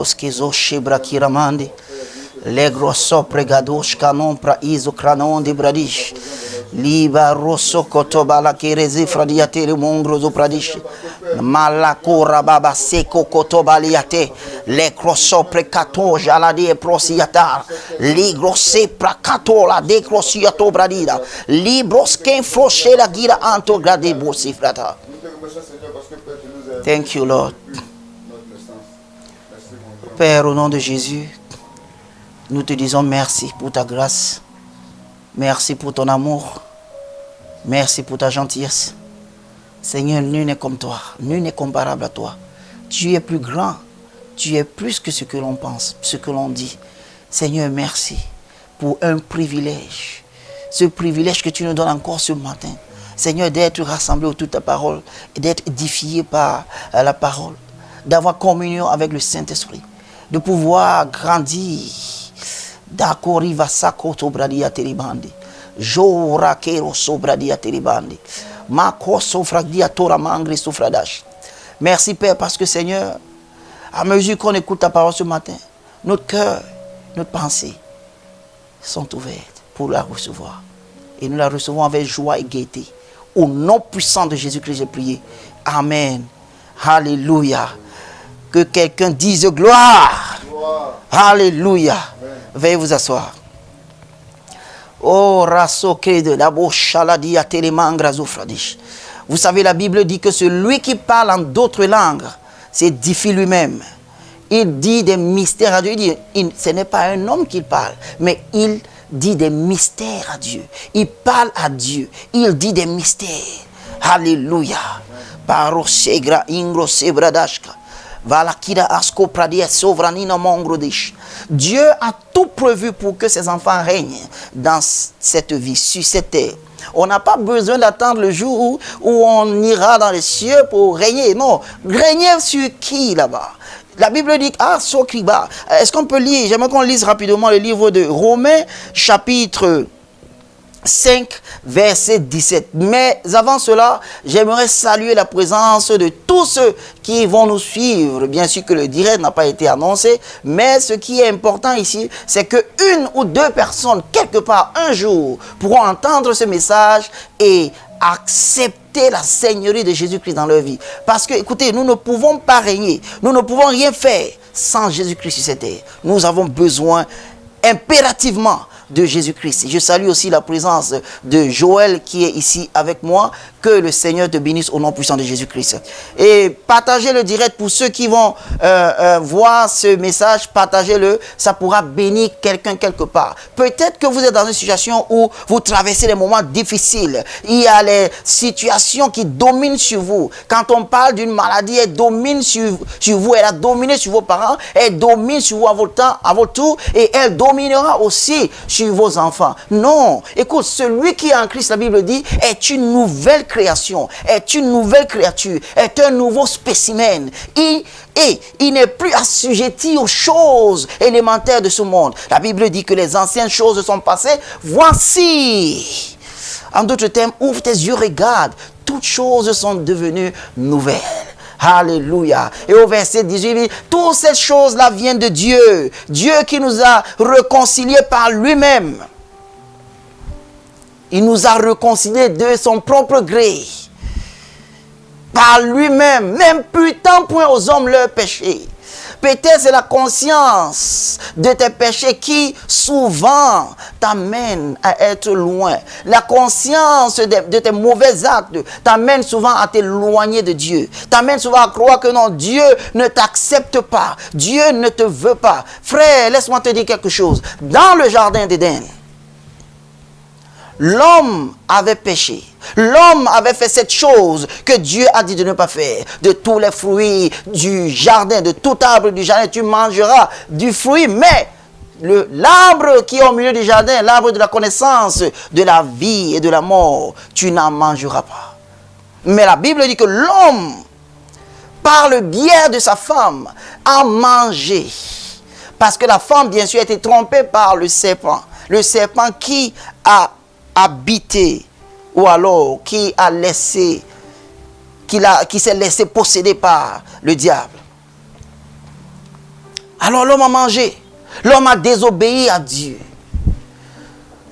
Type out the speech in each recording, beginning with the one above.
Skizo shibra kiramandi. Legro sopre gadosh kanon pra izo kranon de bradish. Liba rosso kotobala kerezi fradiate le mongrozo pradish. Malakora baba seko kotobaliate. Le crosopre kato jalade prosiatar. Ligro se prakatola de crosiato bradida. Libros ken froche la gira anto grade bosifrata. Thank you, Lord. Père, au nom de Jésus, nous te disons merci pour ta grâce. Merci pour ton amour. Merci pour ta gentillesse. Seigneur, nul n'est comme toi. Nul n'est comparable à toi. Tu es plus grand. Tu es plus que ce que l'on pense, ce que l'on dit. Seigneur, merci pour un privilège. Ce privilège que tu nous donnes encore ce matin. Seigneur, d'être rassemblés autour de ta parole et d'être édifiés par la parole. D'avoir communion avec le Saint-Esprit. De pouvoir grandir. Dakoriva sako tobradia teribandi. Jora kero sobradia teribandi. Mako sofradia tora mangri sofradash. Merci Père parce que Seigneur, à mesure qu'on écoute ta parole ce matin, notre cœur, notre pensée sont ouvertes pour la recevoir. Et nous la recevons avec joie et gaieté. Au nom puissant de Jésus-Christ, j'ai prié. Amen. Alléluia. Que quelqu'un dise gloire. Alléluia. Veuillez vous asseoir. Oh, rasoke de la bochaladia telemangra zofradish. Vous savez, la Bible dit que celui qui parle en d'autres langues s'édifie lui-même. Il dit des mystères à Dieu. Ce n'est pas un homme qui parle, mais il dit des mystères à Dieu. Il parle à Dieu. Il dit des mystères. Alléluia. Paro segra ingro sebradashka. Dieu a tout prévu pour que ses enfants règnent dans cette vie, sur cette terre. On n'a pas besoin d'attendre le jour où on ira dans les cieux pour régner. Non, régner sur qui là-bas? La Bible dit, Sokriba. Est-ce qu'on peut lire? J'aimerais qu'on lise rapidement le livre de Romains, chapitre 5, verset 17. Mais avant cela, j'aimerais saluer la présence de tous ceux qui vont nous suivre. Bien sûr que le direct n'a pas été annoncé, mais ce qui est important ici, c'est que une ou deux personnes, quelque part, un jour, pourront entendre ce message et accepter la seigneurie de Jésus-Christ dans leur vie. Parce que, écoutez, nous ne pouvons pas régner, nous ne pouvons rien faire sans Jésus-Christ sur cette terre. Nous avons besoin impérativement de Jésus-Christ. Je salue aussi la présence de Joël qui est ici avec moi. Que le Seigneur te bénisse au nom puissant de Jésus-Christ. Et partagez le direct pour ceux qui vont voir ce message. Partagez-le. Ça pourra bénir quelqu'un quelque part. Peut-être que vous êtes dans une situation où vous traversez des moments difficiles. Il y a les situations qui dominent sur vous. Quand on parle d'une maladie, elle domine sur vous. Elle a dominé sur vos parents. Elle domine sur vous à votre tour. Et elle dominera aussi sur vos enfants. Non. Écoute, celui qui est en Christ, la Bible dit, est une nouvelle création, est une nouvelle créature, est un nouveau spécimen. Il n'est plus assujetti aux choses élémentaires de ce monde. La Bible dit que les anciennes choses sont passées. Voici. En d'autres termes, ouvre tes yeux, regarde. Toutes choses sont devenues nouvelles. Alléluia. Et au verset 18, toutes ces choses-là viennent de Dieu. Dieu qui nous a réconciliés par lui-même. Il nous a réconciliés de son propre gré. Par lui-même. Même putain point aux hommes leurs péchés. Peut-être c'est la conscience de tes péchés qui souvent t'amène à être loin. La conscience de tes mauvais actes t'amène souvent à t'éloigner de Dieu. T'amène souvent à croire que non, Dieu ne t'accepte pas. Dieu ne te veut pas. Frère, laisse-moi te dire quelque chose. Dans le jardin d'Éden, l'homme avait péché. L'homme avait fait cette chose que Dieu a dit de ne pas faire. De tous les fruits du jardin, de tout arbre du jardin, tu mangeras du fruit. Mais l'arbre qui est au milieu du jardin, l'arbre de la connaissance de la vie et de la mort, tu n'en mangeras pas. Mais la Bible dit que l'homme, par le biais de sa femme, a mangé. Parce que la femme, bien sûr, a été trompée par le serpent. Le serpent qui a habité ou alors qui s'est laissé posséder par le diable. Alors l'homme a mangé. L'homme a désobéi à Dieu.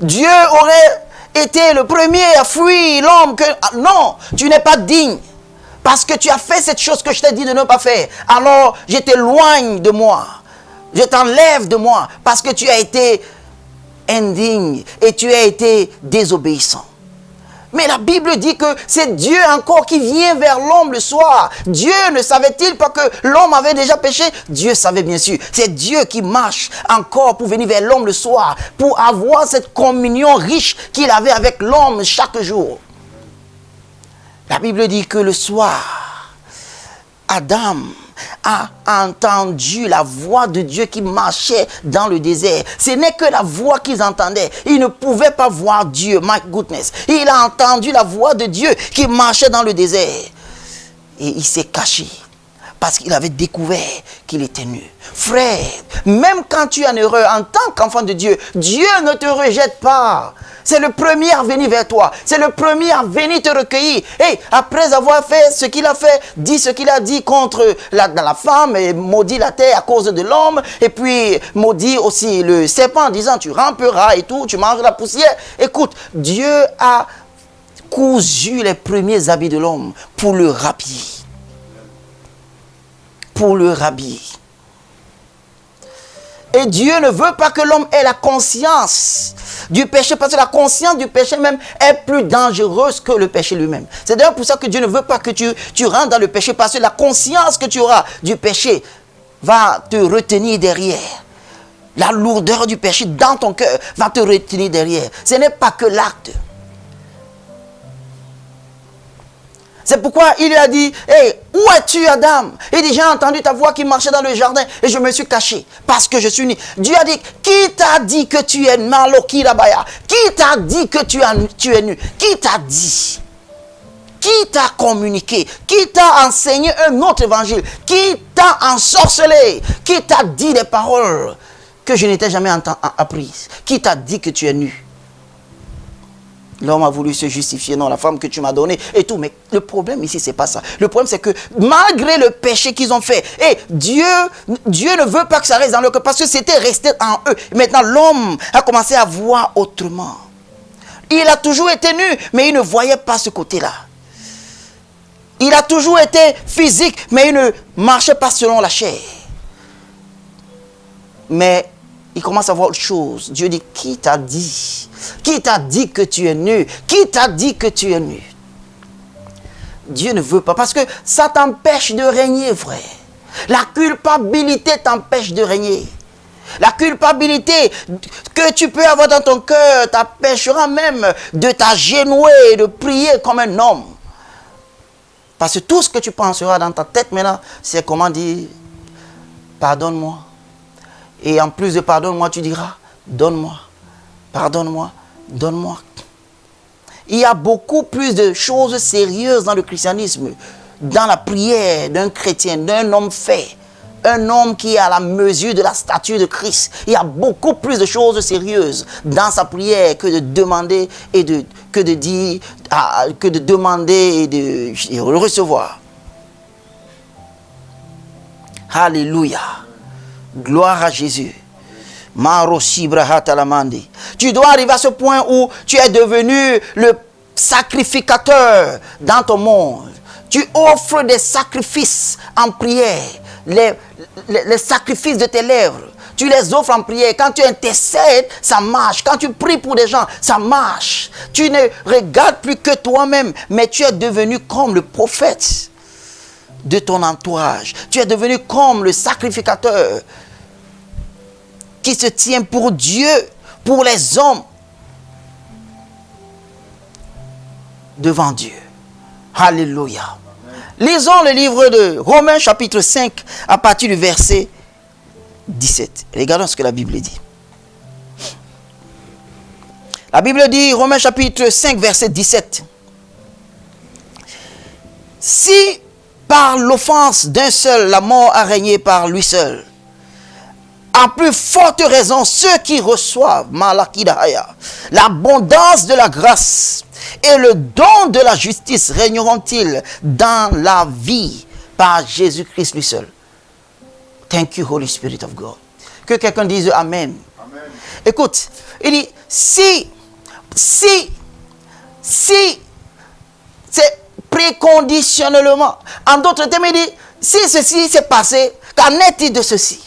Dieu aurait été le premier à fuir l'homme. Non, tu n'es pas digne. Parce que tu as fait cette chose que je t'ai dit de ne pas faire. Alors je t'éloigne de moi. Je t'enlève de moi. Parce que tu as été indigne et tu as été désobéissant. Mais la Bible dit que c'est Dieu encore qui vient vers l'homme le soir. Dieu ne savait-il pas que l'homme avait déjà péché? Dieu savait bien sûr. C'est Dieu qui marche encore pour venir vers l'homme le soir, pour avoir cette communion riche qu'il avait avec l'homme chaque jour. La Bible dit que le soir, Adam a entendu la voix de Dieu qui marchait dans le désert. Ce n'est que la voix qu'ils entendaient. Ils ne pouvaient pas voir Dieu. My goodness. Il a entendu la voix de Dieu qui marchait dans le désert. Et il s'est caché. Parce qu'il avait découvert qu'il était nu. Frère, même quand tu es en erreur, en tant qu'enfant de Dieu, Dieu ne te rejette pas. C'est le premier à venir vers toi. C'est le premier à venir te recueillir. Et après avoir fait ce qu'il a fait, dit ce qu'il a dit contre la femme, et maudit la terre à cause de l'homme, et puis maudit aussi le serpent en disant tu ramperas et tout, tu manges la poussière. Écoute, Dieu a cousu les premiers habits de l'homme pour le rhabiller. Pour le rhabiller. Et Dieu ne veut pas que l'homme ait la conscience du péché, parce que la conscience du péché même est plus dangereuse que le péché lui-même. C'est d'ailleurs pour ça que Dieu ne veut pas que tu rentres dans le péché, parce que la conscience que tu auras du péché va te retenir derrière. La lourdeur du péché dans ton cœur va te retenir derrière. Ce n'est pas que l'acte. C'est pourquoi il lui a dit, hey, où es-tu Adam? Il dit, j'ai entendu ta voix qui marchait dans le jardin et je me suis caché parce que je suis nu. Dieu a dit, qui t'a dit que tu es Maloki Rabaya? Qui t'a dit que tu es nu? Qui t'a dit? Qui t'a communiqué? Qui t'a enseigné un autre évangile? Qui t'a ensorcelé? Qui t'a dit des paroles que je n'étais jamais apprises? Qui t'a dit que tu es nu? L'homme a voulu se justifier, non, la femme que tu m'as donnée et tout. Mais le problème ici, c'est pas ça. Le problème, c'est que malgré le péché qu'ils ont fait, et Dieu ne veut pas que ça reste dans leur cœur parce que c'était resté en eux. Maintenant, l'homme a commencé à voir autrement. Il a toujours été nu, mais il ne voyait pas ce côté-là. Il a toujours été physique, mais il ne marchait pas selon la chair. Mais il commence à voir autre chose. Dieu dit, qui t'a dit? Qui t'a dit que tu es nu? Qui t'a dit que tu es nu? Dieu ne veut pas, parce que ça t'empêche de régner, frère. La culpabilité t'empêche de régner. La culpabilité que tu peux avoir dans ton cœur t'empêchera même de t'agenouiller et de prier comme un homme. Parce que tout ce que tu penseras dans ta tête maintenant, c'est comment dire, pardonne-moi. Et en plus de pardonne-moi, tu diras, donne-moi, pardonne-moi, donne-moi. Il y a beaucoup plus de choses sérieuses dans le christianisme, dans la prière d'un chrétien, d'un homme fait, un homme qui est à la mesure de la stature de Christ. Il y a beaucoup plus de choses sérieuses dans sa prière que de demander et que de demander et de recevoir. Alléluia. Gloire à Jésus. Tu dois arriver à ce point où tu es devenu le sacrificateur dans ton monde. Tu offres des sacrifices en prière. Les sacrifices de tes lèvres. Tu les offres en prière. Quand tu intercèdes, ça marche. Quand tu pries pour des gens, ça marche. Tu ne regardes plus que toi-même, mais tu es devenu comme le prophète de ton entourage. Tu es devenu comme le sacrificateur qui se tient pour Dieu, pour les hommes, devant Dieu. Alléluia. Lisons le livre de Romains chapitre 5 à partir du verset 17. Regardons ce que la Bible dit. La Bible dit, Romains chapitre 5 verset 17. Si par l'offense d'un seul, la mort a régné par lui seul, à plus forte raison, ceux qui reçoivent l'abondance de la grâce et le don de la justice régneront-ils dans la vie par Jésus-Christ lui seul. Thank you, Holy Spirit of God. Que quelqu'un dise Amen. Amen. Écoute, il dit, si c'est préconditionnellement. En d'autres termes, il dit, si ceci s'est passé, qu'en est-il de ceci?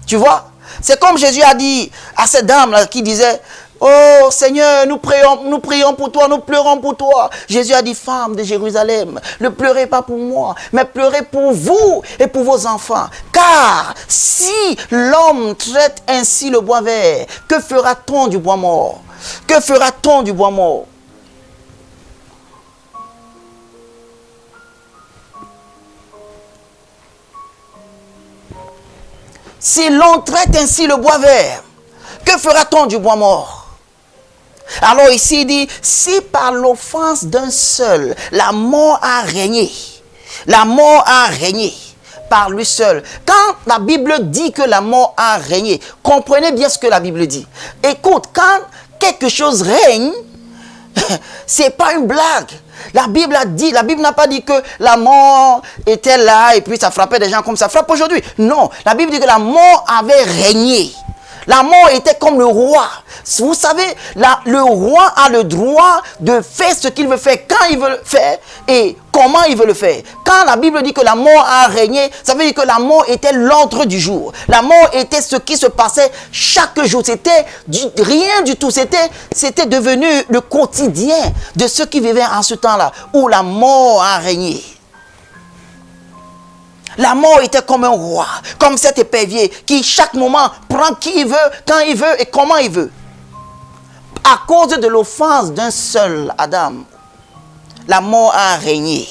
Tu vois? C'est comme Jésus a dit à cette dame-là qui disait, oh Seigneur, nous prions pour toi, nous pleurons pour toi. Jésus a dit, femme de Jérusalem, ne pleurez pas pour moi, mais pleurez pour vous et pour vos enfants. Car si l'homme traite ainsi le bois vert, que fera-t-on du bois mort? Que fera-t-on du bois mort? Si l'on traite ainsi le bois vert, que fera-t-on du bois mort? Alors ici il dit, si par l'offense d'un seul, la mort a régné, par lui seul. Quand la Bible dit que la mort a régné, comprenez bien ce que la Bible dit. Écoute, quand quelque chose règne, c'est pas une blague. La Bible a dit, la Bible n'a pas dit que la mort était là et puis ça frappait des gens comme ça frappe aujourd'hui. Non, la Bible dit que la mort avait régné. La mort était comme le roi. Vous savez, le roi a le droit de faire ce qu'il veut faire, quand il veut le faire et comment il veut le faire. Quand la Bible dit que la mort a régné, ça veut dire que la mort était l'ordre du jour. La mort était ce qui se passait chaque jour. C'était rien du tout. C'était devenu le quotidien de ceux qui vivaient en ce temps-là, où la mort a régné. La mort était comme un roi, comme cet épervier qui chaque moment prend qui il veut, quand il veut et comment il veut. À cause de l'offense d'un seul Adam, la mort a régné.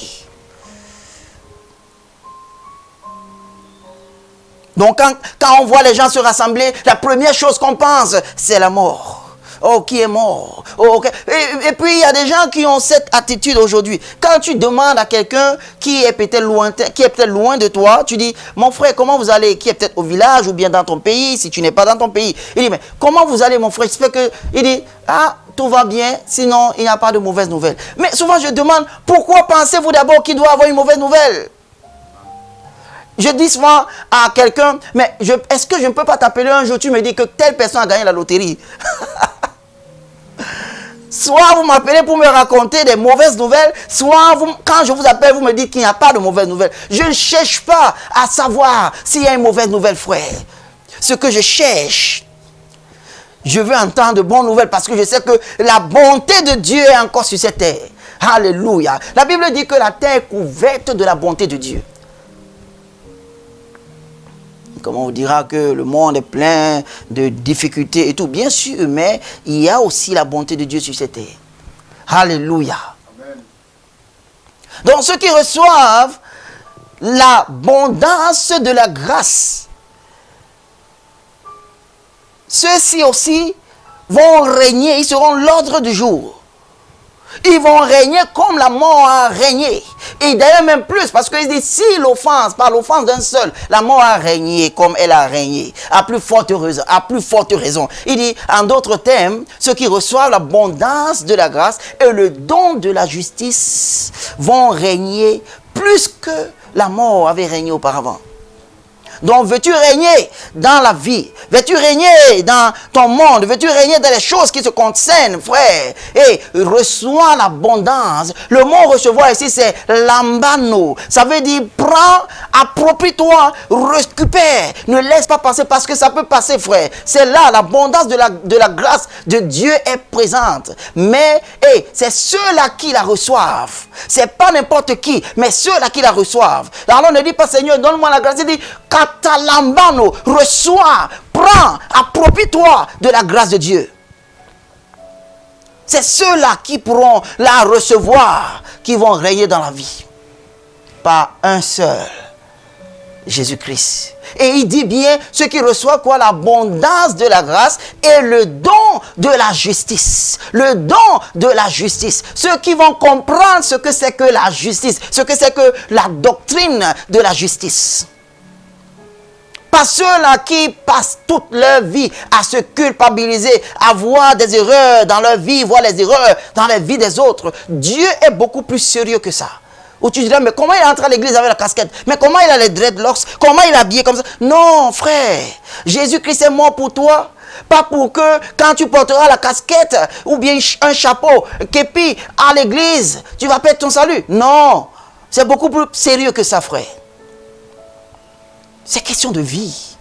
Donc quand on voit les gens se rassembler, la première chose qu'on pense, c'est la mort. Oh, qui est mort? Oh, okay. Et puis, il y a des gens qui ont cette attitude aujourd'hui. Quand tu demandes à quelqu'un qui est peut-être loin de toi, tu dis, mon frère, comment vous allez? Qui est peut-être au village ou bien dans ton pays, si tu n'es pas dans ton pays. Il dit, mais comment vous allez, mon frère? Il dit, ah, tout va bien, sinon il n'y a pas de mauvaise nouvelle. Mais souvent, je demande, pourquoi pensez-vous d'abord qu'il doit avoir une mauvaise nouvelle? Je dis souvent à quelqu'un, mais est-ce que je ne peux pas t'appeler un jour, tu me dis que telle personne a gagné la loterie? Soit vous m'appelez pour me raconter des mauvaises nouvelles, soit quand je vous appelle, vous me dites qu'il n'y a pas de mauvaises nouvelles. Je ne cherche pas à savoir s'il y a une mauvaise nouvelle, frère. Ce que je cherche, je veux entendre de bonnes nouvelles parce que je sais que la bonté de Dieu est encore sur cette terre. Alléluia. La Bible dit que la terre est couverte de la bonté de Dieu. Comment on dira que le monde est plein de difficultés et tout. Bien sûr, mais il y a aussi la bonté de Dieu sur cette terre. Alléluia. Amen. Donc ceux qui reçoivent l'abondance de la grâce, ceux-ci aussi vont régner, ils seront l'ordre du jour. Ils vont régner comme la mort a régné. Et d'ailleurs même plus, parce qu'il dit, si l'offense, par l'offense d'un seul, la mort a régné comme elle a régné, à plus forte raison. Il dit, en d'autres termes, ceux qui reçoivent l'abondance de la grâce et le don de la justice vont régner plus que la mort avait régné auparavant. Donc, veux-tu régner dans la vie? Veux-tu régner dans ton monde? Veux-tu régner dans les choses qui te concernent, frère? Et reçois l'abondance. Le mot recevoir ici, c'est lambano. Ça veut dire, prends, approprie-toi, récupère. Ne laisse pas passer parce que ça peut passer, frère. C'est là, l'abondance de la grâce de Dieu est présente. Mais, c'est ceux-là qui la reçoivent. C'est pas n'importe qui, mais ceux-là qui la reçoivent. Alors, ne dis pas, Seigneur, donne-moi la grâce. Il dit, Katalambano, reçois, prends, approprie-toi de la grâce de Dieu. C'est ceux-là qui pourront la recevoir, qui vont régner dans la vie. Par un seul, Jésus-Christ. Et il dit bien, ceux qui reçoivent quoi? L'abondance de la grâce et le don de la justice. Le don de la justice. Ceux qui vont comprendre ce que c'est que la justice, ce que c'est que la doctrine de la justice. Pas ceux-là qui passent toute leur vie à se culpabiliser, à voir des erreurs dans leur vie, voir les erreurs dans la vie des autres. Dieu est beaucoup plus sérieux que ça. Ou tu dirais, mais comment il est entré à l'église avec la casquette? Mais comment il a les dreadlocks? Comment il est habillé comme ça? Non, frère. Jésus-Christ est mort pour toi. Pas pour que quand tu porteras la casquette ou bien un chapeau, képi à l'église, tu vas perdre ton salut. Non. C'est beaucoup plus sérieux que ça, frère. C'est question de vie.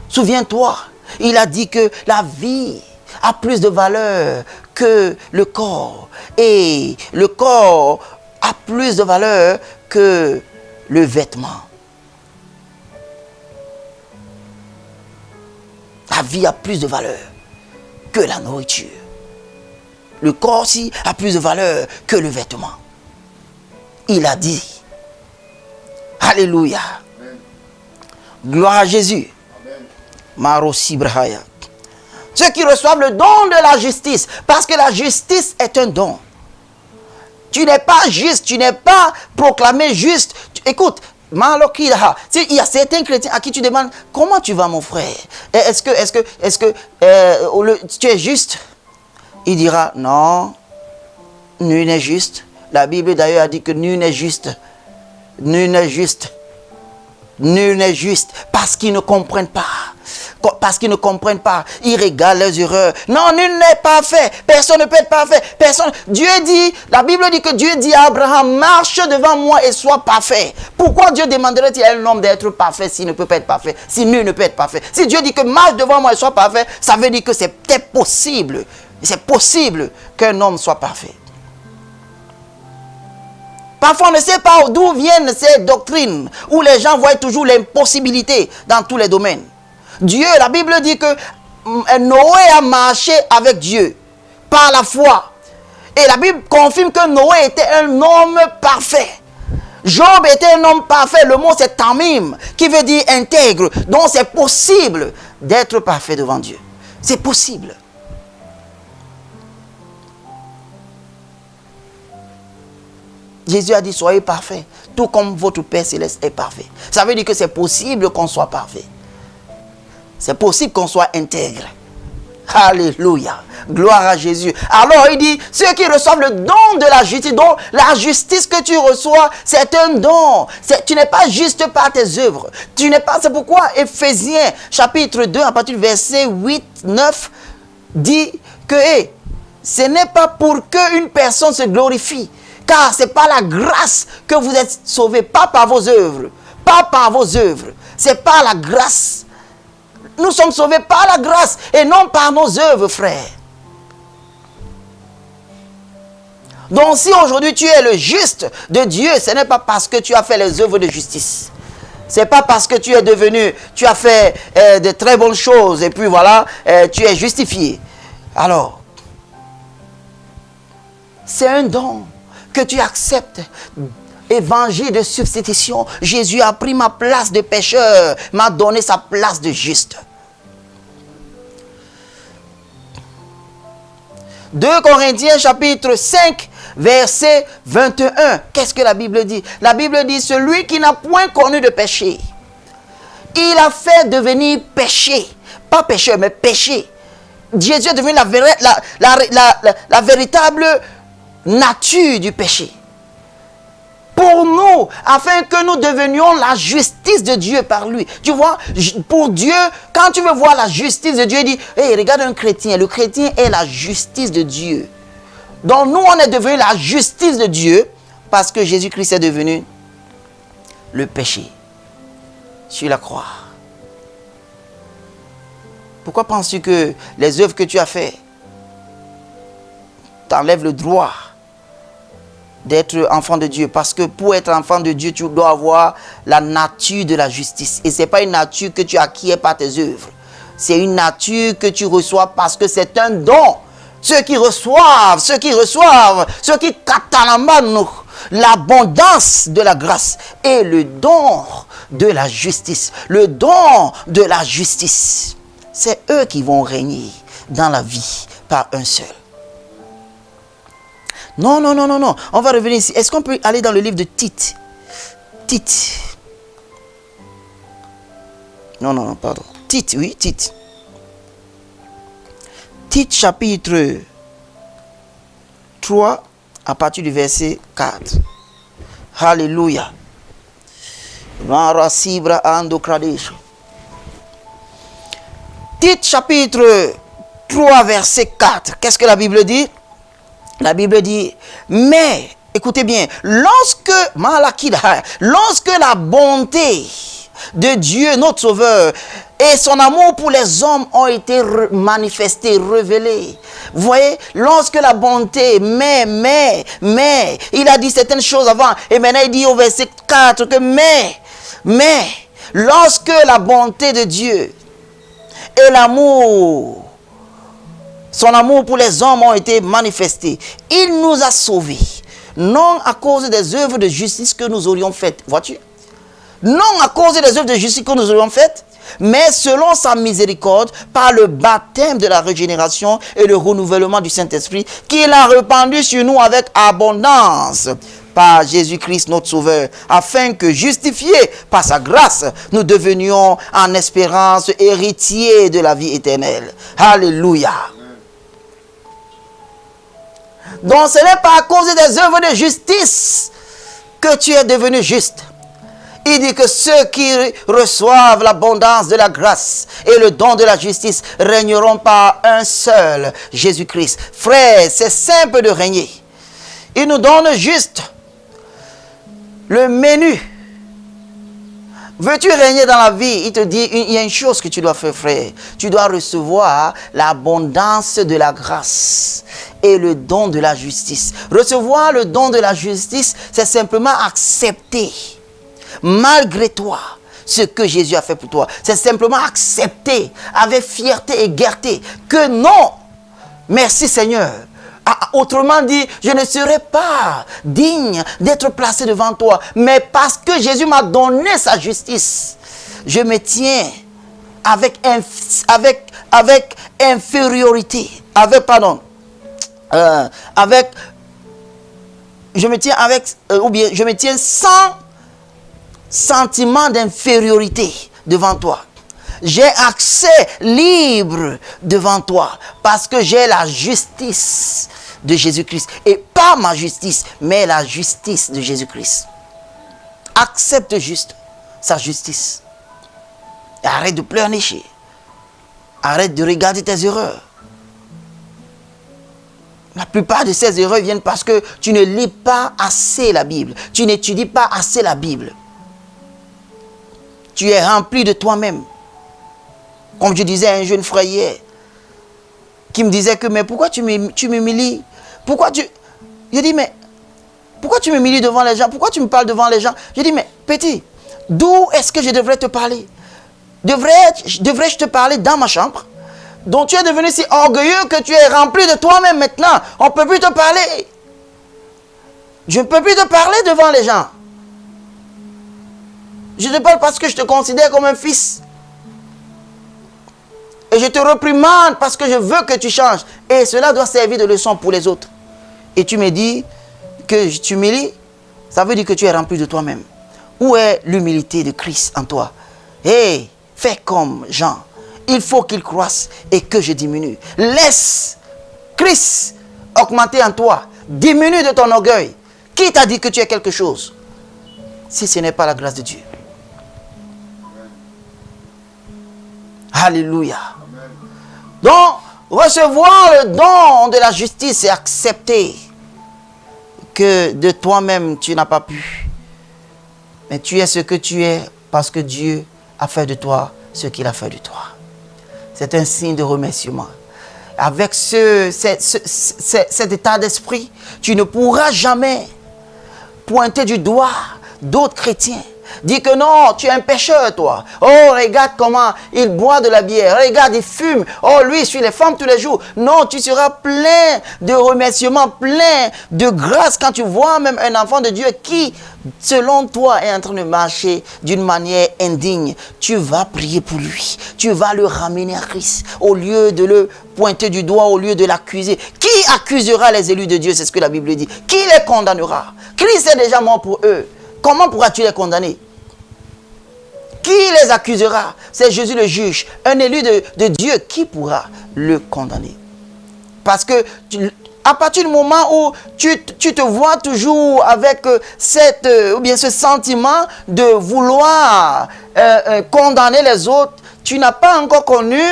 Souviens-toi, il a dit que la vie a plus de valeur que le corps. Et le corps a plus de valeur que le vêtement. La vie a plus de valeur que la nourriture. Le corps aussi a plus de valeur que le vêtement. Il a dit. Alléluia. Amen. Gloire à Jésus. Marosi Brahaya. Ceux qui reçoivent le don de la justice, parce que la justice est un don. Tu n'es pas juste, tu n'es pas proclamé juste. Écoute, il y a certains chrétiens à qui tu demandes comment tu vas, mon frère? Est-ce que tu es juste? Il dira non, nul n'est juste. La Bible d'ailleurs a dit que nul n'est juste. Nul n'est juste. Nul n'est juste parce qu'ils ne comprennent pas. Parce qu'ils ne comprennent pas. Ils régalent leurs erreurs. Non, nul n'est parfait. Personne ne peut être parfait. Personne. Dieu dit, la Bible dit que Dieu dit à Abraham, marche devant moi et sois parfait. Pourquoi Dieu demanderait-il à un homme d'être parfait s'il ne peut pas être parfait? Si nul ne peut être parfait. Si Dieu dit que marche devant moi et sois parfait, ça veut dire que c'est peut-être possible. C'est possible qu'un homme soit parfait. Parfois, on ne sait pas d'où viennent ces doctrines où les gens voient toujours l'impossibilité dans tous les domaines. Dieu, la Bible dit que Noé a marché avec Dieu par la foi. Et la Bible confirme que Noé était un homme parfait. Job était un homme parfait. Le mot c'est tamim, qui veut dire intègre. Donc c'est possible d'être parfait devant Dieu. C'est possible. Jésus a dit, soyez parfaits, tout comme votre Père Céleste est parfait. Ça veut dire que c'est possible qu'on soit parfait. C'est possible qu'on soit intègre. Alléluia. Gloire à Jésus. Alors il dit, ceux qui reçoivent le don de la justice, donc la justice que tu reçois, c'est un don. Tu n'es pas juste par tes œuvres. Tu n'es pas, c'est pourquoi Éphésiens chapitre 2, à partir du verset 8, 9, dit que ce n'est pas pour qu'une personne se glorifie. Car c'est par la grâce que vous êtes sauvés, pas par vos œuvres. Pas par vos œuvres. C'est par la grâce. Nous sommes sauvés par la grâce et non par nos œuvres, frère. Donc si aujourd'hui tu es le juste de Dieu, ce n'est pas parce que tu as fait les œuvres de justice. Ce n'est pas parce que tu es devenu, tu as fait de très bonnes choses et puis voilà, tu es justifié. Alors, c'est un don que tu acceptes. Évangile de substitution. Jésus a pris ma place de pécheur, m'a donné sa place de juste. 2 Corinthiens chapitre 5 verset 21. Qu'est-ce que la Bible dit? La Bible dit, celui qui n'a point connu de péché, il a fait devenir péché. Pas pécheur, mais péché. Jésus est devenu la véritable nature du péché. Pour nous, afin que nous devenions la justice de Dieu par lui. Tu vois, pour Dieu, quand tu veux voir la justice de Dieu, il dit, hey, regarde un chrétien. Le chrétien est la justice de Dieu. Donc nous, on est devenu la justice de Dieu parce que Jésus-Christ est devenu le péché sur la croix. Pourquoi penses-tu que les œuvres que tu as faites t'enlèvent le droit d'être enfant de Dieu? Parce que pour être enfant de Dieu, tu dois avoir la nature de la justice. Et ce n'est pas une nature que tu acquiers par tes œuvres. C'est une nature que tu reçois parce que c'est un don. Ceux qui reçoivent, ceux qui catalambanent l'abondance de la grâce et le don de la justice. Le don de la justice. C'est eux qui vont régner dans la vie par un seul. Non. On va revenir ici. Est-ce qu'on peut aller dans le livre de Tite? Tite. Non, pardon. Tite, oui, Tite. Tite chapitre 3, à partir du verset 4. Alléluia. Tite chapitre 3 verset 4. Qu'est-ce que la Bible dit? La Bible dit, mais, écoutez bien, lorsque la bonté de Dieu, notre Sauveur, et son amour pour les hommes ont été manifestés, révélés. Vous voyez, lorsque la bonté, mais, il a dit certaines choses avant, et maintenant il dit au verset 4 que mais, lorsque la bonté de Dieu et l'amour, son amour pour les hommes ont été manifestés, il nous a sauvés, non à cause des œuvres de justice que nous aurions faites, vois-tu? Non à cause des œuvres de justice que nous aurions faites, mais selon sa miséricorde, par le baptême de la régénération et le renouvellement du Saint-Esprit, qu'il a répandu sur nous avec abondance par Jésus-Christ notre Sauveur, afin que, justifiés par sa grâce, nous devenions en espérance héritiers de la vie éternelle. Alléluia. Donc ce n'est pas à cause des œuvres de justice que tu es devenu juste. Il dit que ceux qui reçoivent l'abondance de la grâce et le don de la justice régneront par un seul, Jésus-Christ. Frère, c'est simple de régner. Il nous donne juste le menu. Veux-tu régner dans la vie? Il te dit, il y a une chose que tu dois faire, frère. Tu dois recevoir l'abondance de la grâce et le don de la justice. Recevoir le don de la justice, c'est simplement accepter, malgré toi, ce que Jésus a fait pour toi. C'est simplement accepter avec fierté et gaieté que non, merci Seigneur. Autrement dit, je ne serai pas digne d'être placé devant toi. Mais parce que Jésus m'a donné sa justice, je me tiens avec infériorité. Je me tiens sans sentiment d'infériorité devant toi. J'ai accès libre devant toi parce que j'ai la justice de Jésus-Christ. Et pas ma justice, mais la justice de Jésus-Christ. Accepte juste sa justice. Et arrête de pleurnicher. Arrête de regarder tes erreurs. La plupart de ces erreurs viennent parce que tu ne lis pas assez la Bible. Tu n'étudies pas assez la Bible. Tu es rempli de toi-même. Comme je disais à un jeune frère hier, qui me disait que, mais pourquoi tu m'humilies? Pourquoi tu... Je dis, mais pourquoi tu m'humilies devant les gens? Pourquoi tu me parles devant les gens? Je dis, mais petit, d'où est-ce que je devrais te parler? Devrais-je te parler dans ma chambre? Donc tu es devenu si orgueilleux que tu es rempli de toi-même maintenant. On ne peut plus te parler. Je ne peux plus te parler devant les gens. Je te parle parce que je te considère comme un fils. Et je te réprimande parce que je veux que tu changes. Et cela doit servir de leçon pour les autres. Et tu me dis que tu m'humilies, ça veut dire que tu es rempli de toi-même. Où est l'humilité de Christ en toi? Hey, fais comme Jean. Il faut qu'il croisse et que je diminue. Laisse Christ augmenter en toi. Diminue de ton orgueil. Qui t'a dit que tu es quelque chose? Si ce n'est pas la grâce de Dieu. Alléluia. Donc, recevoir le don de la justice et accepter que de toi-même, tu n'as pas pu. Mais tu es ce que tu es parce que Dieu a fait de toi ce qu'il a fait de toi. C'est un signe de remerciement. Avec cet état d'esprit, tu ne pourras jamais pointer du doigt d'autres chrétiens. Dis que non, tu es un pécheur, toi. Oh, regarde comment il boit de la bière. Regarde, il fume. Oh, lui, il suit les femmes tous les jours. Non, tu seras plein de remerciements, plein de grâce quand tu vois même un enfant de Dieu qui, selon toi, est en train de marcher d'une manière indigne. Tu vas prier pour lui. Tu vas le ramener à Christ. Au lieu de le pointer du doigt, au lieu de l'accuser. Qui accusera les élus de Dieu? C'est ce que la Bible dit. Qui les condamnera? Christ est déjà mort pour eux. Comment pourras-tu les condamner? Qui les accusera? C'est Jésus le juge. Un élu de Dieu, qui pourra le condamner? Parce que à partir du moment où tu te vois toujours avec ou bien ce sentiment de vouloir condamner les autres, tu n'as pas encore connu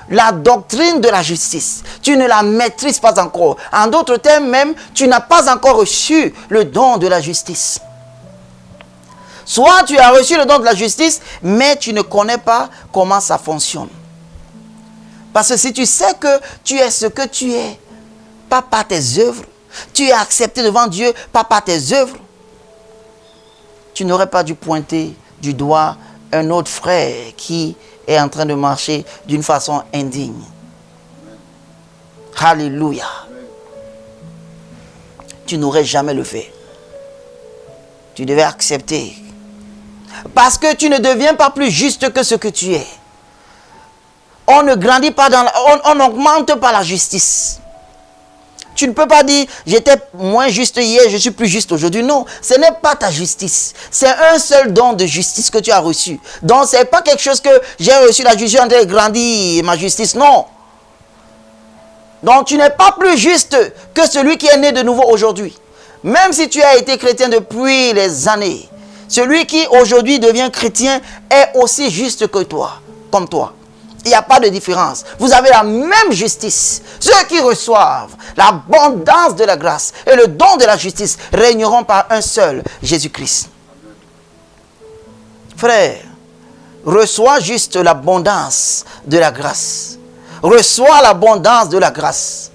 la doctrine de la justice. Tu ne la maîtrises pas encore. En d'autres termes même, tu n'as pas encore reçu le don de la justice. Soit tu as reçu le don de la justice, mais tu ne connais pas comment ça fonctionne. Parce que si tu sais que tu es ce que tu es, pas par tes œuvres, tu es accepté devant Dieu, pas par tes œuvres, tu n'aurais pas dû pointer du doigt un autre frère qui est en train de marcher d'une façon indigne. Alléluia. Tu n'aurais jamais le fait. Tu devais accepter. Parce que tu ne deviens pas plus juste que ce que tu es. On ne grandit pas on n'augmente pas la justice. Tu ne peux pas dire, j'étais moins juste hier, je suis plus juste aujourd'hui. Non, ce n'est pas ta justice. C'est un seul don de justice que tu as reçu. Donc, ce n'est pas quelque chose que j'ai reçu la justice, j'ai grandi ma justice. Non. Donc, tu n'es pas plus juste que celui qui est né de nouveau aujourd'hui. Même si tu as été chrétien depuis les années, celui qui aujourd'hui devient chrétien est aussi juste que toi, comme toi. Il n'y a pas de différence. Vous avez la même justice. Ceux qui reçoivent l'abondance de la grâce et le don de la justice régneront par un seul, Jésus-Christ. Frère, reçois juste l'abondance de la grâce. Reçois l'abondance de la grâce.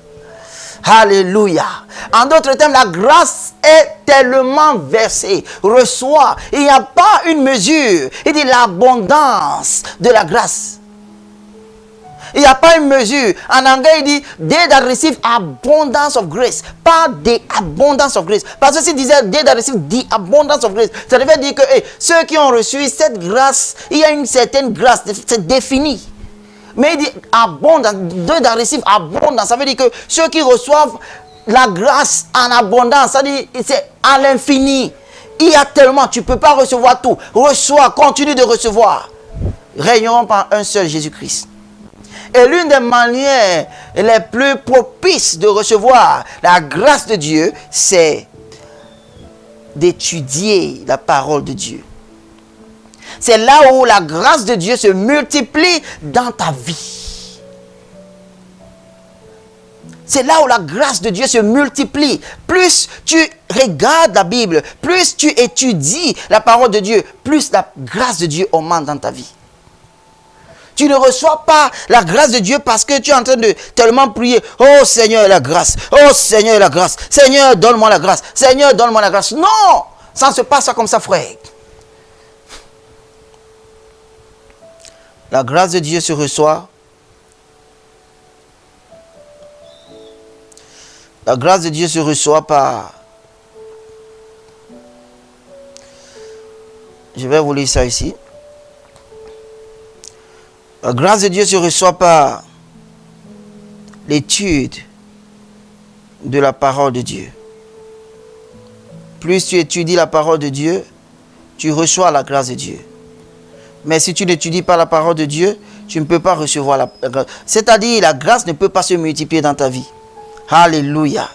Alléluia. En d'autres termes, la grâce est tellement versée. Reçois. Il n'y a pas une mesure. Il dit l'abondance de la grâce. Il n'y a pas une mesure. En anglais, il dit they that receive abundance of grace. Pas the abundance of grace. Parce que s'il disait they that receive the abundance of grace, ça devait dire que ceux qui ont reçu cette grâce, il y a une certaine grâce, c'est défini. Mais il dit abondance, they that receive abundance, ça veut dire que ceux qui reçoivent la grâce en abondance, ça dit c'est à l'infini. Il y a tellement, tu ne peux pas recevoir tout. Reçois, continue de recevoir. Régneront par un seul Jésus-Christ. Et l'une des manières les plus propices de recevoir la grâce de Dieu, c'est d'étudier la parole de Dieu. C'est là où la grâce de Dieu se multiplie dans ta vie. C'est là où la grâce de Dieu se multiplie. Plus tu regardes la Bible, plus tu étudies la parole de Dieu, plus la grâce de Dieu augmente dans ta vie. Tu ne reçois pas la grâce de Dieu parce que tu es en train de tellement prier. Oh Seigneur, la grâce. Oh Seigneur, la grâce. Seigneur, donne-moi la grâce. Seigneur, donne-moi la grâce. Non, ça ne se passe pas comme ça, frère. La grâce de Dieu se reçoit. La grâce de Dieu se reçoit par... Je vais vous lire ça ici. La grâce de Dieu se reçoit par l'étude de la parole de Dieu. Plus tu étudies la parole de Dieu, tu reçois la grâce de Dieu. Mais si tu n'étudies pas la parole de Dieu, tu ne peux pas recevoir la grâce. C'est-à-dire, la grâce ne peut pas se multiplier dans ta vie. Alléluia.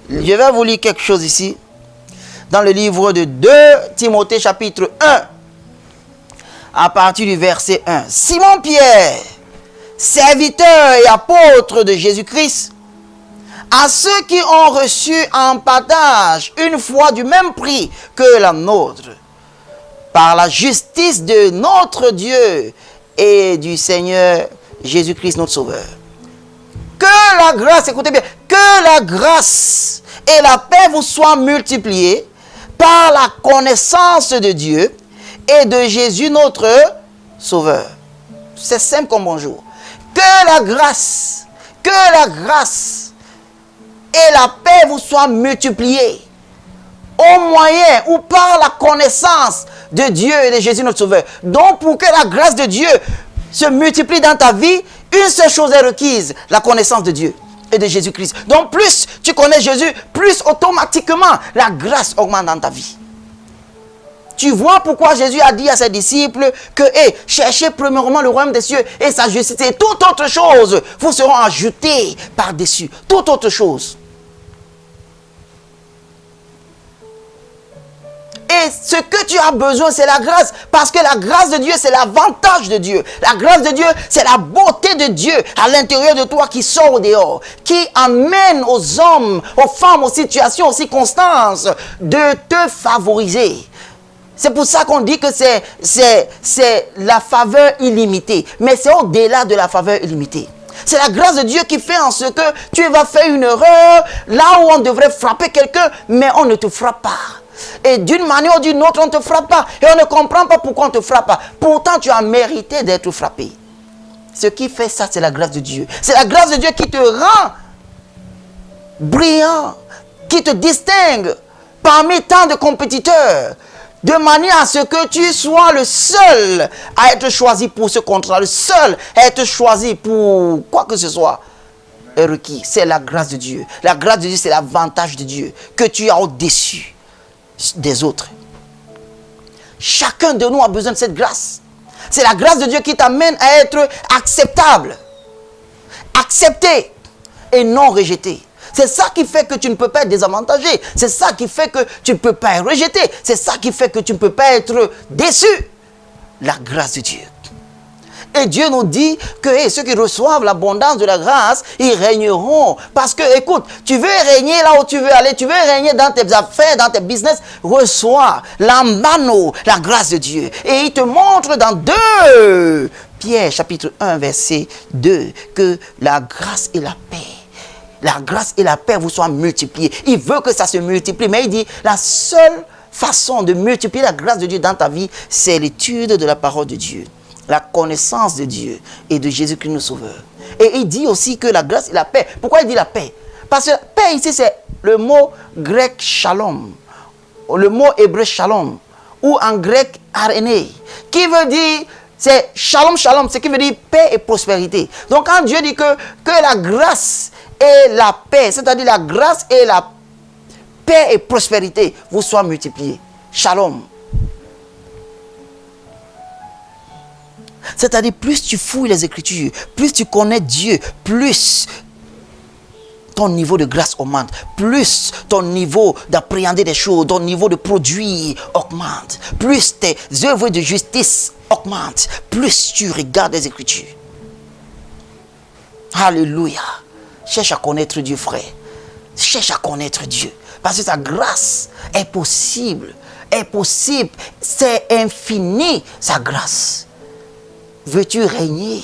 Je vais vous lire quelque chose ici. Dans le livre de 2 Timothée chapitre 1. À partir du verset 1. Simon Pierre, serviteur et apôtre de Jésus-Christ, à ceux qui ont reçu en partage une foi du même prix que la nôtre, par la justice de notre Dieu et du Seigneur Jésus-Christ notre Sauveur. Que la grâce, écoutez bien, que la grâce et la paix vous soient multipliées par la connaissance de Dieu et de Jésus notre Sauveur. C'est simple comme bonjour. Que la grâce et la paix vous soient multipliées au moyen ou par la connaissance de Dieu et de Jésus notre Sauveur. Donc pour que la grâce de Dieu se multiplie dans ta vie, une seule chose est requise, la connaissance de Dieu et de Jésus-Christ. Donc plus tu connais Jésus, plus automatiquement la grâce augmente dans ta vie. Tu vois pourquoi Jésus a dit à ses disciples que cherchez premièrement le royaume des cieux et sa justice et toute autre chose vous seront ajoutées par-dessus. Toute autre chose. Et ce que tu as besoin, c'est la grâce. Parce que la grâce de Dieu, c'est l'avantage de Dieu. La grâce de Dieu, c'est la beauté de Dieu à l'intérieur de toi qui sort au dehors. Qui amène aux hommes, aux femmes, aux situations, aux circonstances de te favoriser. C'est pour ça qu'on dit que c'est la faveur illimitée. Mais c'est au-delà de la faveur illimitée. C'est la grâce de Dieu qui fait en ce que tu vas faire une erreur là où on devrait frapper quelqu'un, mais on ne te frappe pas. Et d'une manière ou d'une autre, on ne te frappe pas. Et on ne comprend pas pourquoi on ne te frappe pas. Pourtant, tu as mérité d'être frappé. Ce qui fait ça, c'est la grâce de Dieu. C'est la grâce de Dieu qui te rend brillant, qui te distingue parmi tant de compétiteurs, de manière à ce que tu sois le seul à être choisi pour ce contrat, le seul à être choisi pour quoi que ce soit est requis. C'est la grâce de Dieu. La grâce de Dieu, c'est l'avantage de Dieu que tu as au-dessus des autres. Chacun de nous a besoin de cette grâce. C'est la grâce de Dieu qui t'amène à être acceptable, accepté et non rejeté. C'est ça qui fait que tu ne peux pas être désavantagé. C'est ça qui fait que tu ne peux pas être rejeté. C'est ça qui fait que tu ne peux pas être déçu. La grâce de Dieu. Et Dieu nous dit que ceux qui reçoivent l'abondance de la grâce, ils régneront. Parce que, écoute, tu veux régner là où tu veux aller, tu veux régner dans tes affaires, dans tes business, reçois l'ambano, la grâce de Dieu. Et il te montre dans 2 Pierre, chapitre 1, verset 2, que la grâce et la paix, la grâce et la paix vous soient multipliées. Il veut que ça se multiplie, mais il dit, la seule façon de multiplier la grâce de Dieu dans ta vie, c'est l'étude de la parole de Dieu. La connaissance de Dieu et de Jésus-Christ nous sauveur. Et il dit aussi que la grâce et la paix. Pourquoi il dit la paix? Parce que la paix ici, c'est le mot grec shalom. Le mot hébreu shalom. Ou en grec aréné. Qui veut dire, c'est shalom shalom. Ce qui veut dire paix et prospérité. Donc quand Dieu dit que la grâce et la paix, c'est-à-dire la grâce et la paix et prospérité vous soient multipliées. Shalom. C'est-à-dire, plus tu fouilles les Écritures, plus tu connais Dieu, plus ton niveau de grâce augmente, plus ton niveau d'appréhender des choses, ton niveau de produit augmente, plus tes œuvres de justice augmentent, plus tu regardes les Écritures. Alléluia. Cherche à connaître Dieu, frère. Cherche à connaître Dieu. Parce que sa grâce est possible. Est possible. C'est infini, sa grâce. Veux-tu régner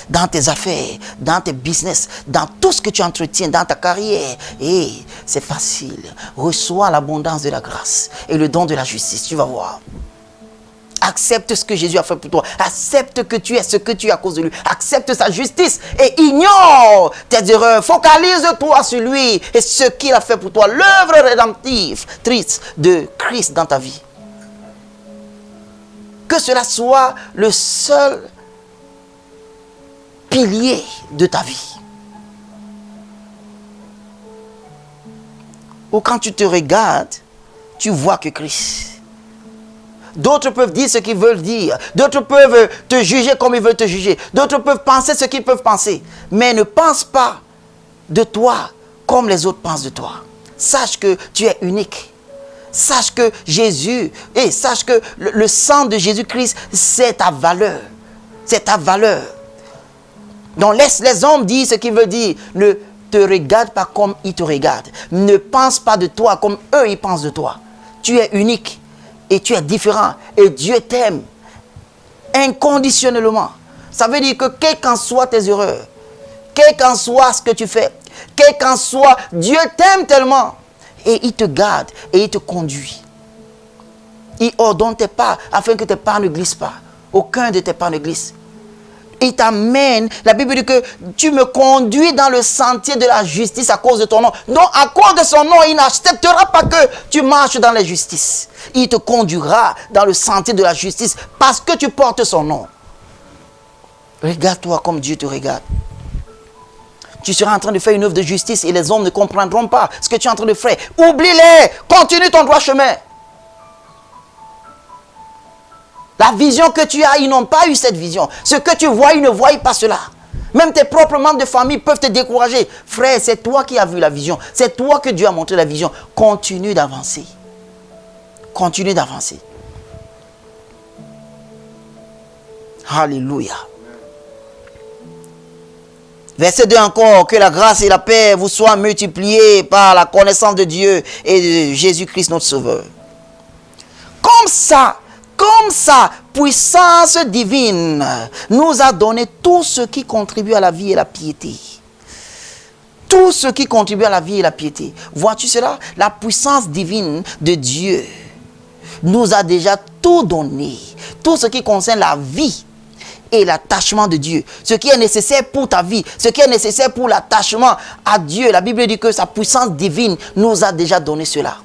dans tes affaires, dans tes business, dans tout ce que tu entretiens, dans ta carrière? Et c'est facile. Reçois l'abondance de la grâce et le don de la justice. Tu vas voir. Accepte ce que Jésus a fait pour toi. Accepte que tu es ce que tu es à cause de lui. Accepte sa justice et ignore tes erreurs. Focalise-toi sur lui et ce qu'il a fait pour toi. L'œuvre rédemptive, triste de Christ dans ta vie. Que cela soit le seul pilier de ta vie. Ou quand tu te regardes, tu vois que Christ. D'autres peuvent dire ce qu'ils veulent dire. D'autres peuvent te juger comme ils veulent te juger. D'autres peuvent penser ce qu'ils peuvent penser. Mais ne pense pas de toi comme les autres pensent de toi. Sache que tu es unique. Sache que Jésus, et sache que le sang de Jésus-Christ, c'est ta valeur. C'est ta valeur. Donc laisse les hommes dire ce qu'ils veulent dire. Ne te regarde pas comme ils te regardent. Ne pense pas de toi comme eux ils pensent de toi. Tu es unique et tu es différent. Et Dieu t'aime inconditionnellement. Ça veut dire que quelles qu'en soient tes erreurs, quel qu'en soit ce que tu fais, quel qu'en soit, Dieu t'aime tellement. Et il te garde et il te conduit. Il ordonne tes pas afin que tes pas ne glissent pas. Aucun de tes pas ne glisse. Il t'amène. La Bible dit que tu me conduis dans le sentier de la justice à cause de ton nom. Donc à cause de son nom, il n'acceptera pas que tu marches dans la justice. Il te conduira dans le sentier de la justice parce que tu portes son nom. Regarde-toi comme Dieu te regarde. Tu seras en train de faire une œuvre de justice et les hommes ne comprendront pas ce que tu es en train de faire. Oublie-les. Continue ton droit chemin. La vision que tu as, ils n'ont pas eu cette vision. Ce que tu vois, ils ne voient pas cela. Même tes propres membres de famille peuvent te décourager. Frère, c'est toi qui as vu la vision. C'est toi que Dieu a montré la vision. Continue d'avancer. Continue d'avancer. Alléluia. Verset 2 encore, que la grâce et la paix vous soient multipliées par la connaissance de Dieu et de Jésus-Christ notre Sauveur. Comme sa puissance divine nous a donné tout ce qui contribue à la vie et la piété. Tout ce qui contribue à la vie et la piété. Vois-tu cela? La puissance divine de Dieu nous a déjà tout donné. Tout ce qui concerne la vie et l'attachement de Dieu. Ce qui est nécessaire pour ta vie, ce qui est nécessaire pour l'attachement à Dieu. La Bible dit que sa puissance divine nous a déjà donné cela.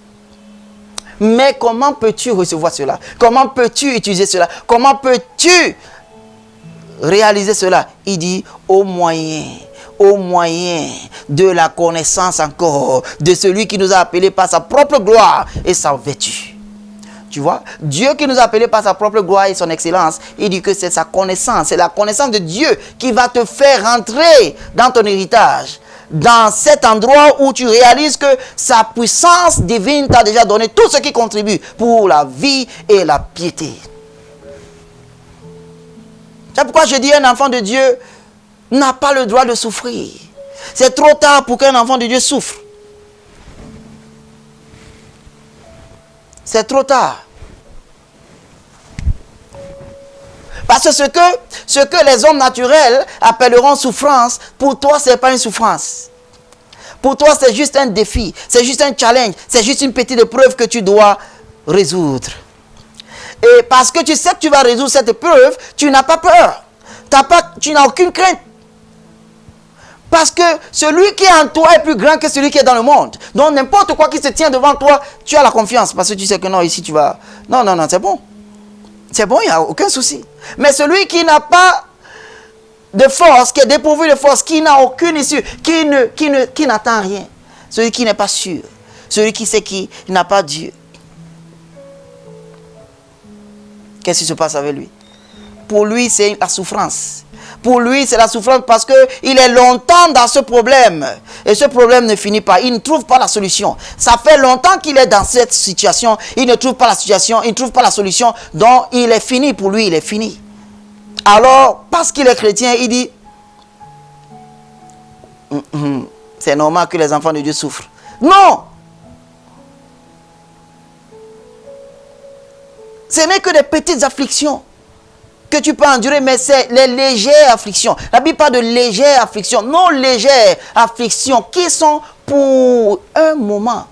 Mais comment peux-tu recevoir cela? Comment peux-tu utiliser cela? Comment peux-tu réaliser cela? Il dit au moyen de la connaissance encore de celui qui nous a appelés par sa propre gloire et sa vertu. Tu vois, Dieu qui nous a appelés par sa propre gloire et son excellence, il dit que c'est sa connaissance, c'est la connaissance de Dieu qui va te faire rentrer dans ton héritage. Dans cet endroit où tu réalises que sa puissance divine t'a déjà donné tout ce qui contribue pour la vie et la piété. C'est pourquoi je dis un enfant de Dieu n'a pas le droit de souffrir. C'est trop tard pour qu'un enfant de Dieu souffre. C'est trop tard. Parce que ce que les hommes naturels appelleront souffrance, pour toi, ce n'est pas une souffrance. Pour toi, c'est juste un défi, c'est juste un challenge, c'est juste une petite épreuve que tu dois résoudre. Et parce que tu sais que tu vas résoudre cette épreuve, tu n'as pas peur. Tu n'as aucune crainte. Parce que celui qui est en toi est plus grand que celui qui est dans le monde. Donc n'importe quoi qui se tient devant toi, tu as la confiance. Parce que tu sais que non, ici tu vas... Non, c'est bon. C'est bon, il n'y a aucun souci. Mais celui qui n'a pas de force, qui est dépourvu de force, qui n'a aucune issue, qui n'attend rien, celui qui n'est pas sûr, celui qui sait qu'il n'a pas Dieu, qu'est-ce qui se passe avec lui? Pour lui, c'est la souffrance. Pour lui, c'est la souffrance parce qu'il est longtemps dans ce problème. Et ce problème ne finit pas. Il ne trouve pas la solution. Ça fait longtemps qu'il est dans cette situation. Il ne trouve pas la situation. Il ne trouve pas la solution. Donc, il est fini. Pour lui, il est fini. Alors, parce qu'il est chrétien, il dit, c'est normal que les enfants de Dieu souffrent. Non! Ce n'est que des petites afflictions que tu peux endurer, mais c'est les légères afflictions. La Bible parle de légères afflictions, non légères afflictions, qui sont pour un moment.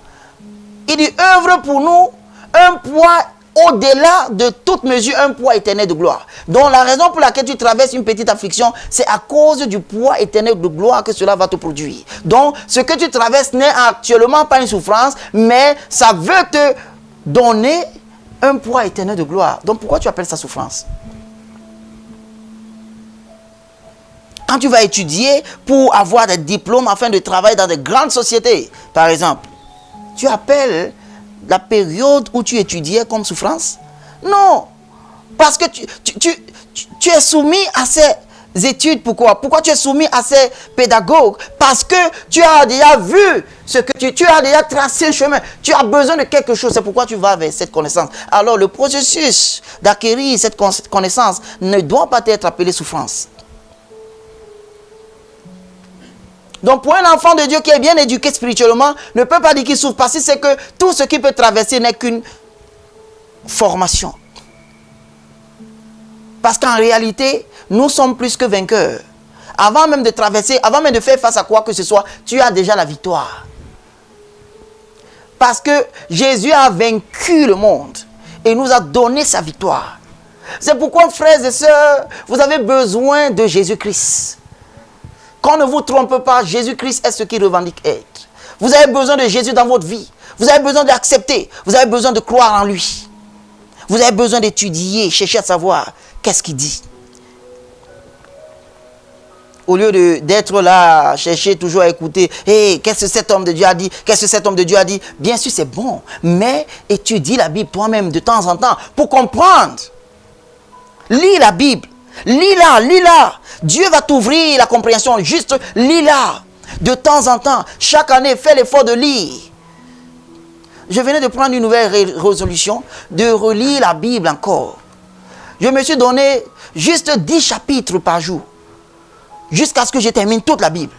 Il dit, œuvre pour nous un poids au-delà de toute mesure, un poids éternel de gloire. Donc la raison pour laquelle tu traverses une petite affliction, c'est à cause du poids éternel de gloire que cela va te produire. Donc ce que tu traverses n'est actuellement pas une souffrance, mais ça veut te donner un poids éternel de gloire. Donc pourquoi tu appelles ça souffrance? Quand tu vas étudier pour avoir des diplômes afin de travailler dans de grandes sociétés, par exemple, tu appelles la période où tu étudiais comme souffrance? Non. Parce que tu es soumis à ces études. Pourquoi? Pourquoi tu es soumis à ces pédagogues? Parce que tu as déjà vu ce que tu as déjà tracé le chemin. Tu as besoin de quelque chose. C'est pourquoi tu vas vers cette connaissance. Alors, le processus d'acquérir cette connaissance ne doit pas être appelé souffrance. Donc pour un enfant de Dieu qui est bien éduqué spirituellement, ne peut pas dire qu'il souffre parce que c'est que tout ce qu'il peut traverser n'est qu'une formation. Parce qu'en réalité, nous sommes plus que vainqueurs. Avant même de traverser, avant même de faire face à quoi que ce soit, tu as déjà la victoire. Parce que Jésus a vaincu le monde et nous a donné sa victoire. C'est pourquoi, frères et sœurs, vous avez besoin de Jésus-Christ. Qu'on ne vous trompe pas, Jésus-Christ est ce qu'il revendique être. Vous avez besoin de Jésus dans votre vie. Vous avez besoin de l'accepter. Vous avez besoin de croire en lui. Vous avez besoin d'étudier, chercher à savoir qu'est-ce qu'il dit. Au lieu d'être là, chercher toujours à écouter, hey, qu'est-ce que cet homme de Dieu a dit? Qu'est-ce que cet homme de Dieu a dit? Bien sûr, c'est bon. Mais étudie la Bible toi-même de temps en temps pour comprendre. Lis la Bible. Lis-la, lis-la. Dieu va t'ouvrir la compréhension. Juste lis-la. De temps en temps, chaque année, fais l'effort de lire. Je venais de prendre une nouvelle résolution de relire la Bible encore. Je me suis donné juste 10 chapitres par jour. Jusqu'à ce que je termine toute la Bible.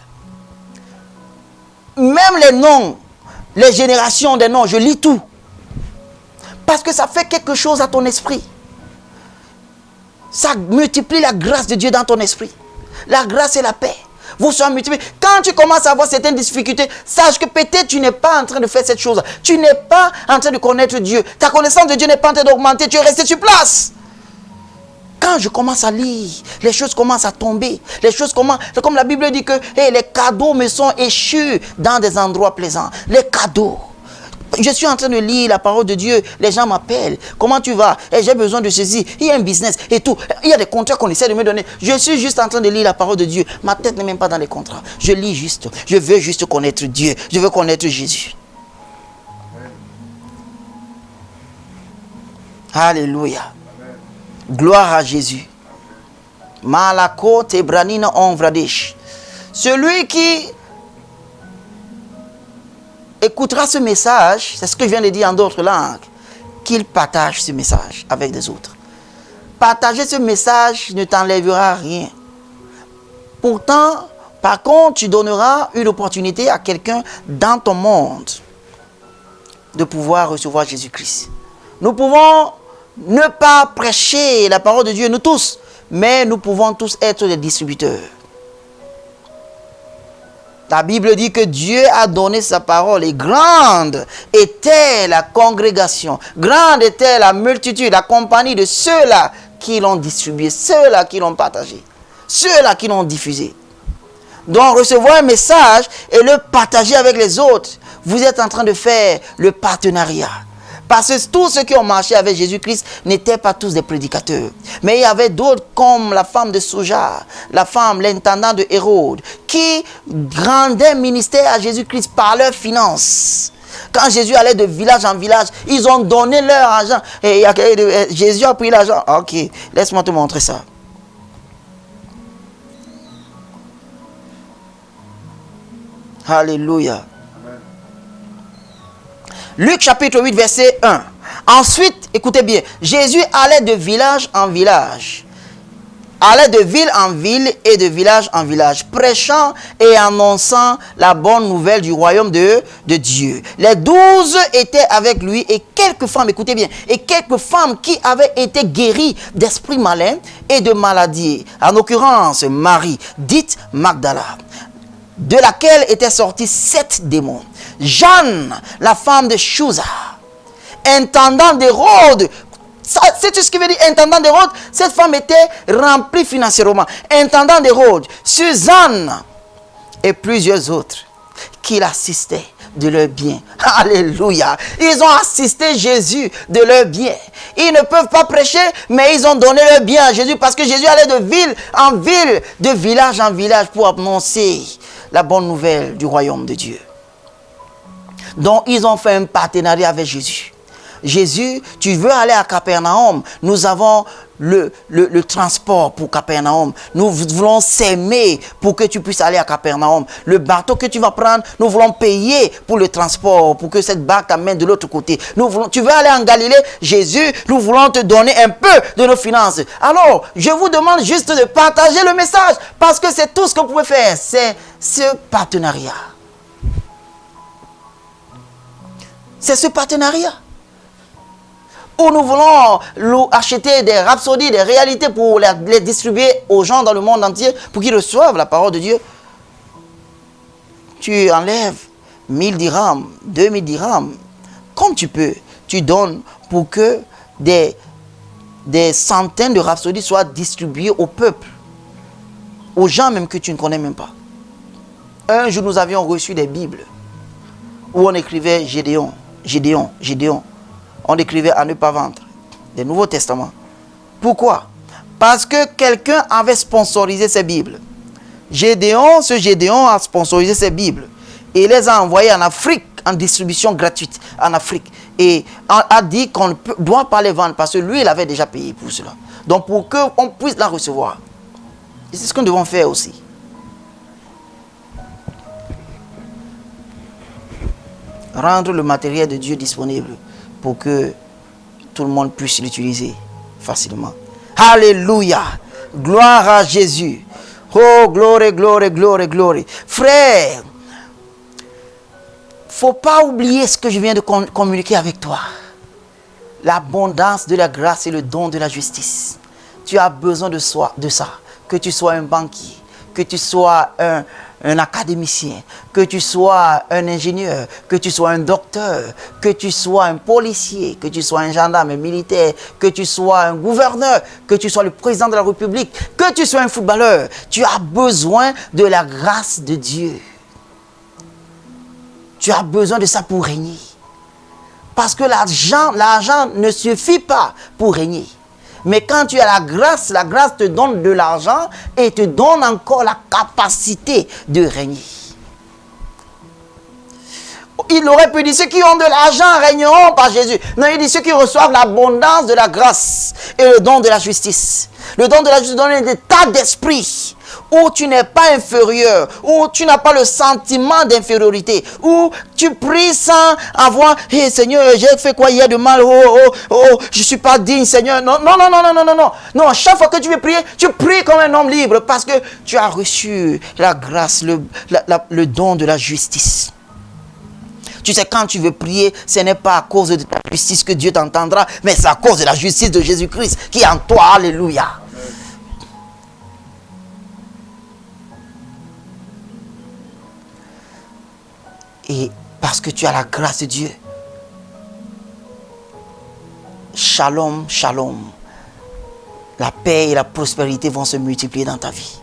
Même les noms, les générations des noms, je lis tout. Parce que ça fait quelque chose à ton esprit. Ça multiplie la grâce de Dieu dans ton esprit. La grâce et la paix vous seront multipliés. Quand tu commences à avoir certaines difficultés, sache que peut-être tu n'es pas en train de faire cette chose. Tu n'es pas en train de connaître Dieu. Ta connaissance de Dieu n'est pas en train d'augmenter. Tu es resté sur place. Quand je commence à lire, les choses commencent à tomber. Les choses commencent, c'est comme la Bible dit que les cadeaux me sont échus dans des endroits plaisants. Les cadeaux. Je suis en train de lire la parole de Dieu. Les gens m'appellent. Comment tu vas? J'ai besoin de ceci. Il y a un business et tout. Il y a des contrats qu'on essaie de me donner. Je suis juste en train de lire la parole de Dieu. Ma tête n'est même pas dans les contrats. Je lis juste. Je veux juste connaître Dieu. Je veux connaître Jésus. Alléluia. Gloire à Jésus. Malako tebranina onvradish. Celui qui écoutera ce message, c'est ce que je viens de dire en d'autres langues, qu'il partage ce message avec des autres. Partager ce message ne t'enlèvera rien. Pourtant, par contre, tu donneras une opportunité à quelqu'un dans ton monde de pouvoir recevoir Jésus-Christ. Nous pouvons ne pas prêcher la parole de Dieu, nous tous, mais nous pouvons tous être des distributeurs. La Bible dit que Dieu a donné sa parole et grande était la congrégation, grande était la multitude, la compagnie de ceux-là qui l'ont distribué, ceux-là qui l'ont partagé, ceux-là qui l'ont diffusé. Donc recevoir un message et le partager avec les autres, vous êtes en train de faire le partenariat. Parce que tous ceux qui ont marché avec Jésus-Christ n'étaient pas tous des prédicateurs. Mais il y avait d'autres comme la femme de Soja, l'intendant de Hérode, qui rendaient ministère à Jésus-Christ par leurs finances. Quand Jésus allait de village en village, ils ont donné leur argent. Et Jésus a pris l'argent. Ok, laisse-moi te montrer ça. Alléluia. Luc chapitre 8 verset 1. Ensuite, écoutez bien, Jésus allait de village en village. Allait de ville en ville et de village en village, prêchant et annonçant la bonne nouvelle du royaume de Dieu. Les 12 étaient avec lui et quelques femmes, écoutez bien, et quelques femmes qui avaient été guéries d'esprits malins et de maladies. En l'occurrence, Marie, dite Magdala, de laquelle étaient sortis 7 démons. Jeanne, la femme de Chouza, intendant d'Hérode. C'est tout ce qui veut dire intendant d'Hérode. Cette femme était remplie financièrement. Intendant d'Hérode, Suzanne et plusieurs autres qui l'assistaient de leur bien. Alléluia. Ils ont assisté Jésus de leur bien. Ils ne peuvent pas prêcher, mais ils ont donné leur bien à Jésus parce que Jésus allait de ville en ville, de village en village pour annoncer la bonne nouvelle du royaume de Dieu. Donc, ils ont fait un partenariat avec Jésus. Jésus, tu veux aller à Capernaum, nous avons le transport pour Capernaum. Nous voulons s'aimer pour que tu puisses aller à Capernaum. Le bateau que tu vas prendre, nous voulons payer pour le transport, pour que cette barque t'amène de l'autre côté. Tu veux aller en Galilée, Jésus, nous voulons te donner un peu de nos finances. Alors, je vous demande juste de partager le message, parce que c'est tout ce que vous pouvez faire. C'est ce partenariat. C'est ce partenariat où nous voulons acheter des rhapsodies, des réalités pour les distribuer aux gens dans le monde entier pour qu'ils reçoivent la parole de Dieu. Tu enlèves 1000 dirhams, 2000 dirhams, comme tu peux. Tu donnes pour que des centaines de rhapsodies soient distribuées au peuple, aux gens même que tu ne connais même pas. Un jour, nous avions reçu des Bibles où on écrivait Gédéon, Gédéon, Gédéon. On écrivait à ne pas vendre, des Nouveaux Testaments. Pourquoi? Parce que quelqu'un avait sponsorisé ces Bibles. Ce Gédéon a sponsorisé ces Bibles et les a envoyées en Afrique en distribution gratuite en Afrique. Et a dit qu'on ne doit pas les vendre parce que lui, il avait déjà payé pour cela. Donc pour qu'on puisse la recevoir. Et c'est ce que nous devons faire aussi. Rendre le matériel de Dieu disponible pour que tout le monde puisse l'utiliser facilement. Alléluia. Gloire à Jésus. Oh, gloire, gloire, gloire, gloire. Frère, faut pas oublier ce que je viens de communiquer avec toi. L'abondance de la grâce et le don de la justice. Tu as besoin de ça. Que tu sois un banquier, que tu sois un académicien, que tu sois un ingénieur, que tu sois un docteur, que tu sois un policier, que tu sois un gendarme, un militaire, que tu sois un gouverneur, que tu sois le président de la République, que tu sois un footballeur. Tu as besoin de la grâce de Dieu. Tu as besoin de ça pour régner. Parce que l'argent ne suffit pas pour régner. Mais quand tu as la grâce te donne de l'argent et te donne encore la capacité de régner. Il aurait pu dire, ceux qui ont de l'argent régneront par Jésus. Non, il dit, ceux qui reçoivent l'abondance de la grâce et le don de la justice. Le don de la justice donne un état d'esprit où tu n'es pas inférieur, où tu n'as pas le sentiment d'infériorité, où tu pries sans avoir, hey, Seigneur, j'ai fait quoi hier de mal, je ne suis pas digne, Seigneur. Non. Non, chaque fois que tu veux prier, tu pries comme un homme libre parce que tu as reçu la grâce, le don de la justice. Tu sais, quand tu veux prier, ce n'est pas à cause de ta justice que Dieu t'entendra, mais c'est à cause de la justice de Jésus-Christ qui est en toi. Alléluia. Et parce que tu as la grâce de Dieu, shalom, shalom, la paix et la prospérité vont se multiplier dans ta vie.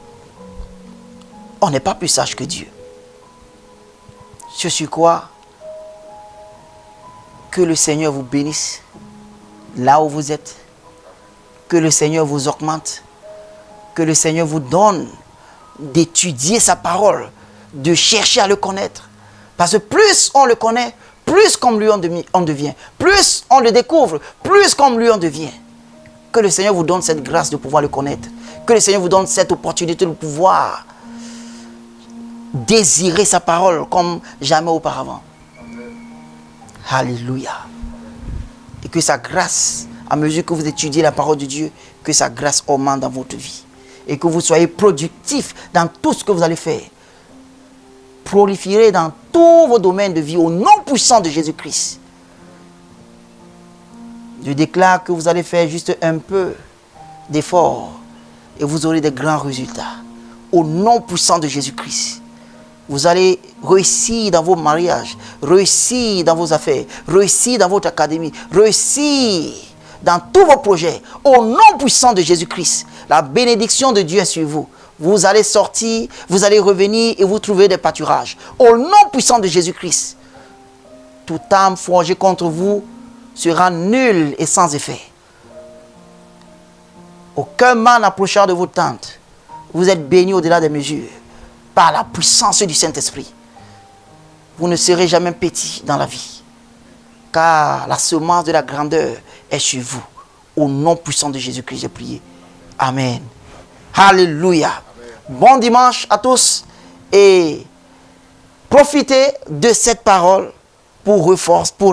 On n'est pas plus sage que Dieu. Je suis quoi? Que le Seigneur vous bénisse là où vous êtes. Que le Seigneur vous augmente. Que le Seigneur vous donne d'étudier sa parole, de chercher à le connaître. Parce que plus on le connaît, plus comme lui on devient. Plus on le découvre, plus comme lui on devient. Que le Seigneur vous donne cette grâce de pouvoir le connaître. Que le Seigneur vous donne cette opportunité de pouvoir désirer sa parole comme jamais auparavant. Alléluia. Et que sa grâce, à mesure que vous étudiez la parole de Dieu, que sa grâce augmente dans votre vie. Et que vous soyez productif dans tout ce que vous allez faire. Proliférez dans tous vos domaines de vie au nom puissant de Jésus-Christ. Je déclare que vous allez faire juste un peu d'effort et vous aurez des grands résultats. Au nom puissant de Jésus-Christ. Vous allez réussir dans vos mariages, réussir dans vos affaires, réussir dans votre académie, réussir dans tous vos projets. Au nom puissant de Jésus-Christ, la bénédiction de Dieu est sur vous. Vous allez sortir, vous allez revenir et vous trouver des pâturages. Au nom puissant de Jésus-Christ, toute âme forgée contre vous sera nulle et sans effet. Aucun mal n'approchera de votre tente. Vous êtes bénis au-delà des mesures. Par la puissance du Saint-Esprit. Vous ne serez jamais petit dans la vie. Car la semence de la grandeur est sur vous. Au nom puissant de Jésus-Christ, j'ai prié. Amen. Alléluia. Amen. Bon dimanche à tous. Et profitez de cette parole pour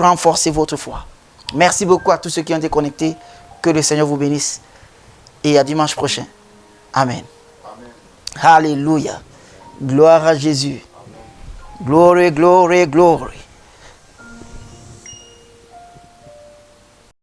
renforcer votre foi. Merci beaucoup à tous ceux qui ont été connectés. Que le Seigneur vous bénisse. Et à dimanche prochain. Amen. Amen. Alléluia. Gloire à Jésus. Glory, glory, glory.